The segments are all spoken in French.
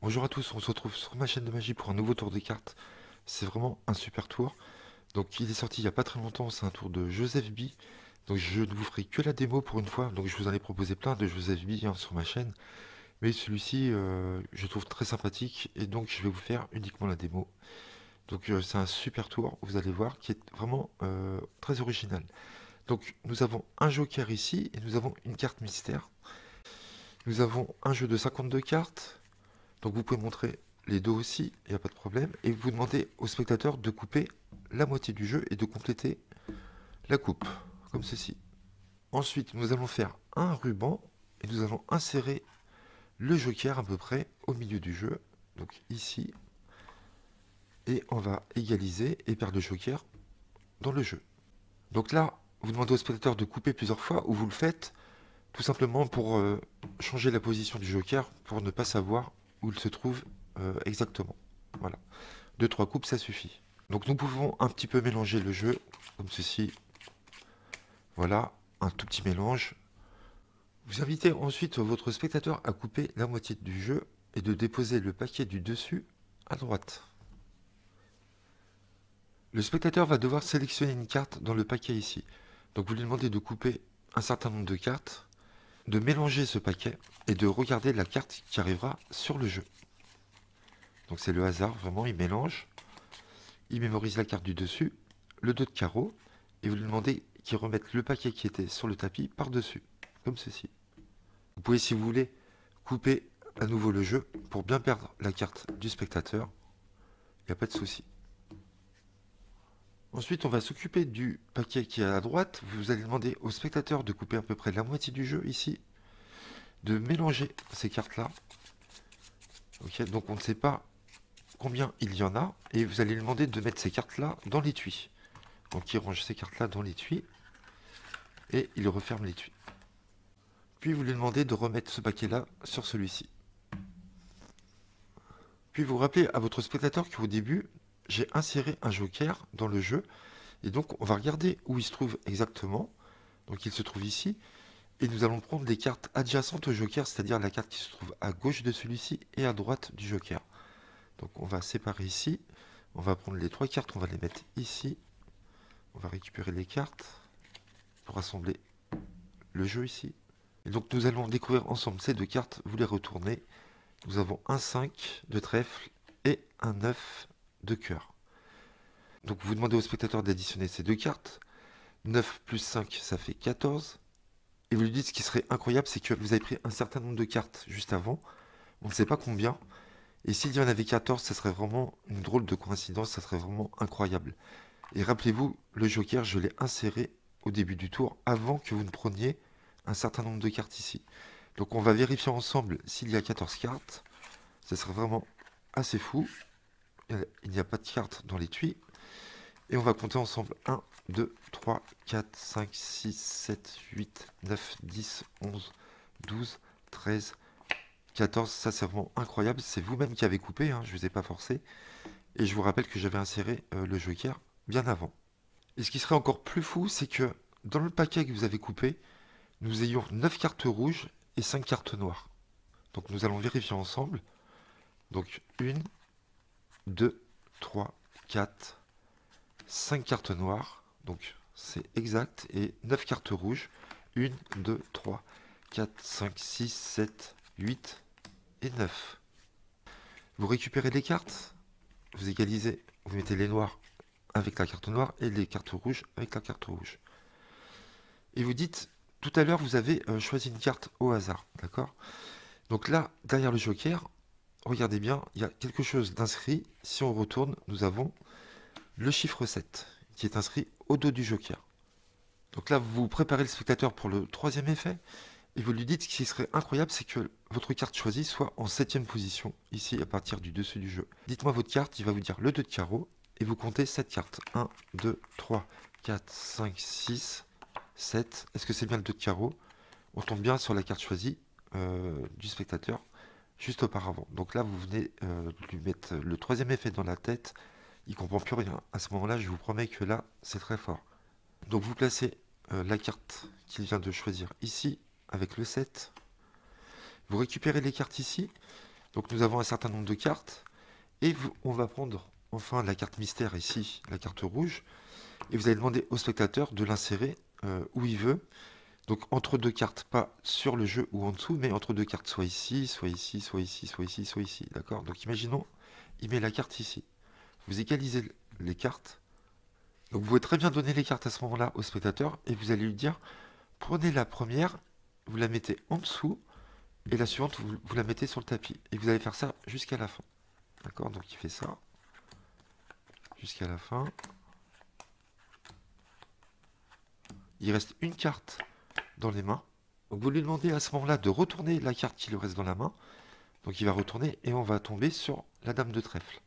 Bonjour à tous, on se retrouve sur ma chaîne de magie pour un nouveau tour de cartes. C'est vraiment un super tour. Donc il est sorti il n'y a pas très longtemps, c'est un tour de Joseph B. Donc je ne vous ferai que la démo pour une fois. Donc je vous en ai proposé plein de Joseph B sur ma chaîne. Mais celui-ci, je trouve très sympathique et donc je vais vous faire uniquement la démo. Donc c'est un super tour, vous allez voir, qui est vraiment très original. Donc nous avons un joker ici et nous avons une carte mystère. Nous avons un jeu de 52 cartes. Donc vous pouvez montrer les dos aussi, il n'y a pas de problème. Et vous demandez au spectateur de couper la moitié du jeu et de compléter la coupe, comme ceci. Ensuite, nous allons faire un ruban et nous allons insérer le joker à peu près au milieu du jeu. Donc ici. Et on va égaliser et perdre le joker dans le jeu. Donc là, vous demandez au spectateur de couper plusieurs fois ou vous le faites tout simplement pour changer la position du joker pour ne pas savoir où il se trouve exactement. Voilà. 2-3 coupes, ça suffit. Donc nous pouvons un petit peu mélanger le jeu, comme ceci. Voilà, un tout petit mélange. Vous invitez ensuite votre spectateur à couper la moitié du jeu et de déposer le paquet du dessus à droite. Le spectateur va devoir sélectionner une carte dans le paquet ici. Donc vous lui demandez de couper un certain nombre de cartes, de mélanger ce paquet et de regarder la carte qui arrivera sur le jeu. Donc c'est le hasard, vraiment, il mélange. Il mémorise la carte du dessus, le 2 de carreau, et vous lui demandez qu'il remette le paquet qui était sur le tapis par-dessus, comme ceci. Vous pouvez, si vous voulez, couper à nouveau le jeu pour bien perdre la carte du spectateur. Il n'y a pas de souci. Ensuite, on va s'occuper du paquet qui est à droite. Vous allez demander au spectateur de couper à peu près la moitié du jeu ici, de mélanger ces cartes-là. Ok, donc on ne sait pas combien il y en a, et vous allez lui demander de mettre ces cartes-là dans l'étui. Donc il range ces cartes-là dans l'étui, et il referme l'étui. Puis vous lui demandez de remettre ce paquet-là sur celui-ci. Puis vous rappelez à votre spectateur qu'au début, j'ai inséré un joker dans le jeu, et donc on va regarder où il se trouve exactement. Donc il se trouve ici, et nous allons prendre les cartes adjacentes au joker, c'est-à-dire la carte qui se trouve à gauche de celui-ci et à droite du joker. Donc on va séparer ici, on va prendre les 3 cartes, on va les mettre ici, on va récupérer les cartes pour assembler le jeu ici. Et donc nous allons découvrir ensemble ces 2 cartes, vous les retournez. Nous avons un 5 de trèfle et un 9 de cœur. Donc vous demandez au spectateur d'additionner ces 2 cartes. 9 plus 5, ça fait 14. Et vous lui dites ce qui serait incroyable, c'est que vous avez pris un certain nombre de cartes juste avant. On ne sait pas combien. Et s'il y en avait 14, ça serait vraiment une drôle de coïncidence, ça serait vraiment incroyable. Et rappelez-vous, le joker, je l'ai inséré au début du tour avant que vous ne preniez un certain nombre de cartes ici. Donc on va vérifier ensemble s'il y a 14 cartes. Ça serait vraiment assez fou. Il n'y a pas de cartes dans l'étui. Et on va compter ensemble 1, 2, 3, 4, 5, 6, 7, 8, 9, 10, 11, 12, 13, 14. Ça c'est vraiment incroyable. C'est vous-même qui avez coupé, hein, je ne vous ai pas forcé. Et je vous rappelle que j'avais inséré le joker bien avant. Et ce qui serait encore plus fou, c'est que dans le paquet que vous avez coupé, nous ayons 9 cartes rouges et 5 cartes noires. Donc nous allons vérifier ensemble. Donc 1, 2, 3, 4, 5 cartes noires. Donc c'est exact. Et 9 cartes rouges. 1, 2, 3, 4, 5, 6, 7, 8 et 9. Vous récupérez les cartes. Vous égalisez. Vous mettez les noirs avec la carte noire et les cartes rouges avec la carte rouge. Et vous dites, tout à l'heure, vous avez choisi une carte au hasard. D'accord? Donc là, derrière le joker, regardez bien, il y a quelque chose d'inscrit. Si on retourne, nous avons le chiffre 7 qui est inscrit au dos du joker. Donc là, vous préparez le spectateur pour le troisième effet et vous lui dites ce qui serait incroyable, c'est que votre carte choisie soit en 7ème position, ici à partir du dessus du jeu. Dites-moi votre carte, il va vous dire le 2 de carreau et vous comptez 7 cartes. 1, 2, 3, 4, 5, 6, 7. Est-ce que c'est bien le 2 de carreau? On tombe bien sur la carte choisie du spectateur juste auparavant. Donc là, vous venez lui mettre le troisième effet dans la tête. Il comprend plus rien. À ce moment-là, je vous promets que là, c'est très fort. Donc vous placez la carte qu'il vient de choisir ici, avec le 7. Vous récupérez les cartes ici. Donc nous avons un certain nombre de cartes. Et on va prendre enfin la carte mystère ici, la carte rouge. Et vous allez demander au spectateur de l'insérer où il veut. Donc entre deux cartes, pas sur le jeu ou en dessous, mais entre deux cartes, soit ici, soit ici, soit ici, soit ici, soit ici. D'accord? Donc imaginons, il met la carte ici. Vous égalisez les cartes. Donc vous pouvez très bien donner les cartes à ce moment-là au spectateur et vous allez lui dire, prenez la première, vous la mettez en dessous et la suivante, vous la mettez sur le tapis. Et vous allez faire ça jusqu'à la fin. D'accord? Donc il fait ça jusqu'à la fin. Il reste une carte dans les mains. Donc vous lui demandez à ce moment-là de retourner la carte qui lui reste dans la main. Donc il va retourner et on va tomber sur la dame de trèfle.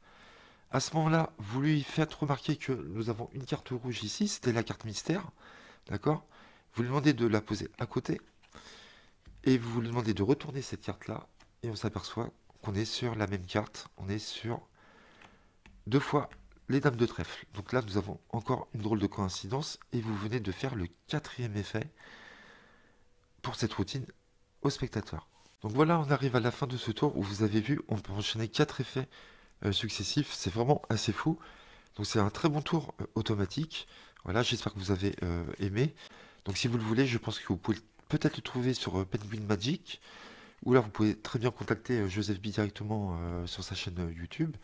À ce moment-là, vous lui faites remarquer que nous avons une carte rouge ici, c'était la carte mystère. D'accord? Vous lui demandez de la poser à côté. Et vous lui demandez de retourner cette carte-là. Et on s'aperçoit qu'on est sur la même carte. On est sur deux fois les dames de trèfle. Donc là, nous avons encore une drôle de coïncidence. Et vous venez de faire le quatrième effet pour cette routine au spectateur. Donc voilà, on arrive à la fin de ce tour où vous avez vu, on peut enchaîner 4 effets successifs. C'est vraiment assez fou. Donc c'est un très bon tour automatique. Voilà, j'espère que vous avez aimé. Donc si vous le voulez, je pense que vous pouvez peut-être le trouver sur Penguin Magic. Ou là, vous pouvez très bien contacter Joseph B directement sur sa chaîne YouTube.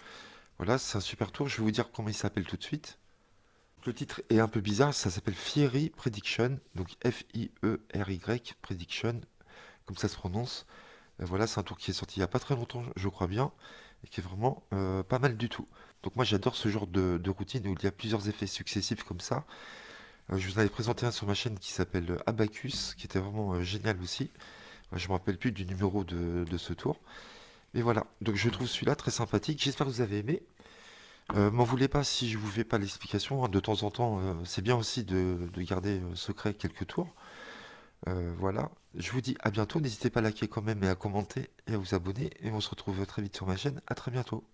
Voilà, c'est un super tour. Je vais vous dire comment il s'appelle tout de suite. Le titre est un peu bizarre, ça s'appelle Fiery Prediction. Donc F-I-E-R-Y Prediction, comme ça se prononce. Voilà, c'est un tour qui est sorti il n'y a pas très longtemps, je crois bien, et qui est vraiment pas mal du tout. Donc moi j'adore ce genre de routine où il y a plusieurs effets successifs comme ça. Je vous en avais présenté un sur ma chaîne qui s'appelle Abacus, qui était vraiment génial aussi. Je me rappelle plus du numéro de ce tour. Mais voilà, donc je trouve celui-là très sympathique. J'espère que vous avez aimé. M'en voulez pas si je vous fais pas l'explication, hein. De temps en temps, c'est bien aussi de garder secret quelques tours. Voilà, je vous dis à bientôt. N'hésitez pas à liker quand même et à commenter et à vous abonner. Et on se retrouve très vite sur ma chaîne. À très bientôt.